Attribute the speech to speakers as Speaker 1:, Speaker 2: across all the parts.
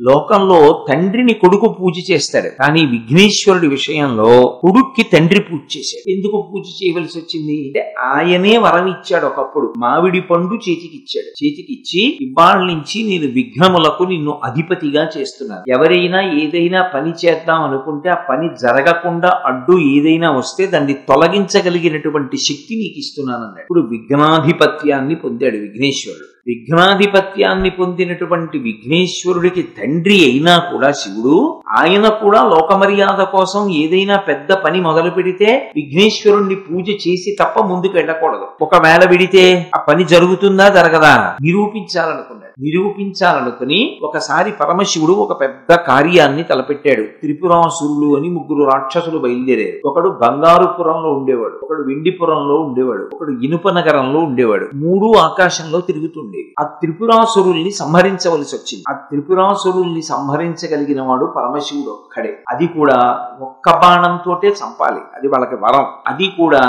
Speaker 1: లోకంలో తండ్రిని కొడుకు పూజ చేస్తాడు, కానీ విఘ్నేశ్వరుడి విషయంలో కొడుక్కి తండ్రి పూజ చేశాడు. ఎందుకు పూజ చేయవలసి వచ్చింది అంటే ఆయనే వరం ఇచ్చాడు. ఒకప్పుడు మామిడి పండు చేతికిచ్చాడు. చేతికిచ్చి ఇవాళ నుంచి నేను విఘ్నములకు నిన్ను అధిపతిగా చేస్తున్నాను. ఎవరైనా ఏదైనా పని చేద్దాం అనుకుంటే ఆ పని జరగకుండా అడ్డు ఏదైనా వస్తే దాన్ని తొలగించగలిగినటువంటి శక్తి నీకు ఇస్తున్నాను అన్నాడు. ఇప్పుడు విఘ్నాధిపత్యాన్ని పొందాడు విఘ్నేశ్వరుడు. విఘ్నాధిపత్యాన్ని పొందినటువంటి విఘ్నేశ్వరుడికి తండ్రి అయినా కూడా శివుడు, ఆయన కూడా లోకమర్యాద కోసం ఏదైనా పెద్ద పని మొదలు పెడితే విఘ్నేశ్వరుణ్ణి పూజ చేసి తప్ప ముందుకు వెళ్ళకూడదు. ఒకవేళ విడితే ఆ పని జరుగుతుందా జరగదా నిరూపించాలనుకుని ఒకసారి పరమశివుడు ఒక పెద్ద కార్యాన్ని తలపెట్టాడు. త్రిపురాసురులు అని 3 రాక్షసులు బయలుదేరారు. ఒకడు బంగారుపురంలో ఉండేవాడు, ఒకడు వెండిపురంలో ఉండేవాడు, ఒకడు ఇనుప నగరంలో ఉండేవాడు. 3 ఆకాశంలో తిరుగుతుండేవి. ఆ త్రిపురాసురుల్ని సంహరించవలసి వచ్చింది. ఆ త్రిపురాసురుల్ని సంహరించగలిగిన వాడు పరమశివుడు ఒక్కడే. అది కూడా ఒక్క బాణంతోటే చంపాలి, అది వాళ్ళకి వరం. అది కూడా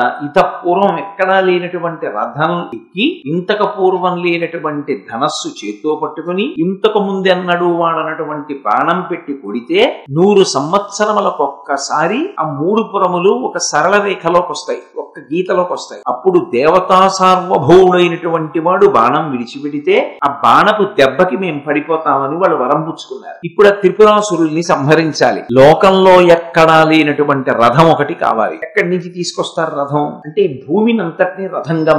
Speaker 1: పూర్వం ఎక్కడా లేనటువంటి రథం ఎక్కి ఇంతకు పూర్వం లేనటువంటి ధనస్సు చేత్తో పట్టుకుని ఇంతకు ముందెన్నడూ వాడనటువంటి బాణం పెట్టి కొడితే 100 సంవత్సరములకు ఒక్కసారి ఆ 3 పురములు ఒక సరళ రేఖలోకి వస్తాయి, ఒక్క గీతలోకి వస్తాయి. అప్పుడు దేవతా సార్వభౌముడైనటువంటి వాడు బాణం విడిచిపెడితే ఆ బాణపు దెబ్బకి మేము పడిపోతామని వాళ్ళు వరం పుచ్చుకున్నారు. ఇప్పుడు ఆ త్రిపురాసురుల్ని సంహరించాలి. లోకంలో ఎక్కడా లేనటువంటి రథం ఒకటి కావాలి. ఎక్కడి నుంచి తీసుకొస్తారు రథం అంటే భూమిని అంతటినీ రథంగా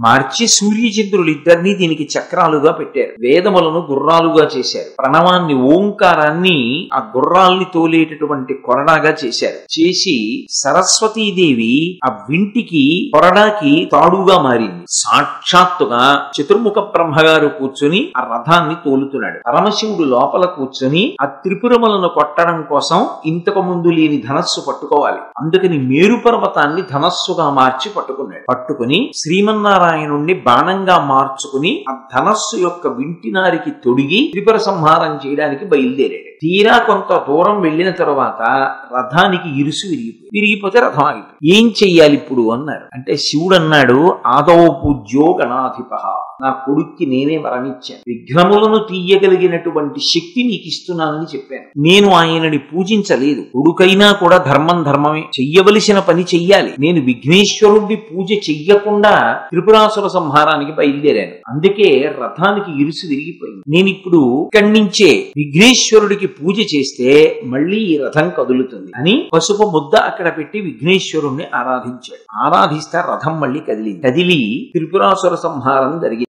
Speaker 1: మార్చి సూర్యచంద్రులు ఇద్దరిని దీనికి చక్రాలుగా పెట్టారు. వేదములను గుర్రాలుగా చేశారు. ప్రణవాన్ని ఓంకారాన్ని ఆ గుర్రాల్ని తోలేటటువంటి కొరడాగా చేసి సరస్వతీదేవి ఆ వింటికి కొరడాకి తాడుగా మారింది. సాక్షాత్తుగా చతుర్ముఖ బ్రహ్మగారు కూర్చుని ఆ రథాన్ని తోలుతున్నాడు. పరమశివుడు లోపల కూర్చుని ఆ త్రిపురములను కొట్టడం కోసం ఇంతకు ముందు లేని ధనస్సు పట్టుకోవాలి. అందుకని మేరు పర్వతాన్ని ధనస్సుగా మార్చి పట్టుకుని శ్రీమన్నారాయణుణ్ణి బాణంగా మార్చుకుని ఆ ధనస్సు యొక్క వింటినారికి తొడిగి త్రిపుర సంహారం చేయడానికి బయలుదేరాడు. తీరా కొంత దూరం వెళ్లిన తరువాత రథానికి ఇరుసు విరిగిపోతే రథం ఆగిపోయింది. ఏం చెయ్యాలి ఇప్పుడు అన్నారు. అంటే శివుడు అన్నాడు, ఆదౌ పూజ్యో గణాధిప, నా కొడుక్కి నేనే వరమిచ్చాను. విఘ్నములను తీయగలిగినటువంటి శక్తి నీకు ఇస్తున్నానని చెప్పాను. నేను ఆయనని పూజించలేదు. కొడుకైనా కూడా ధర్మమే, చెయ్యవలసిన పని చెయ్యాలి. నేను విఘ్నేశ్వరుణ్ణి పూజ చెయ్యకుండా త్రిపురాసుర సంహారానికి బయలుదేరాను. అందుకే రథానికి ఇరుసు విరిగిపోయింది. నేనిప్పుడు ఇక్కడి నుంచే విఘ్నేశ్వరుడికి పూజ చేస్తే మళ్ళీ ఈ రథం కదులుతుంది అని పసుపు ముద్ద అక్కడ పెట్టి విఘ్నేశ్వరుణ్ణి ఆరాధించాడు. ఆరాధిస్తే రథం మళ్ళీ కదిలి త్రిపురాసుర సంహారం జరిగింది.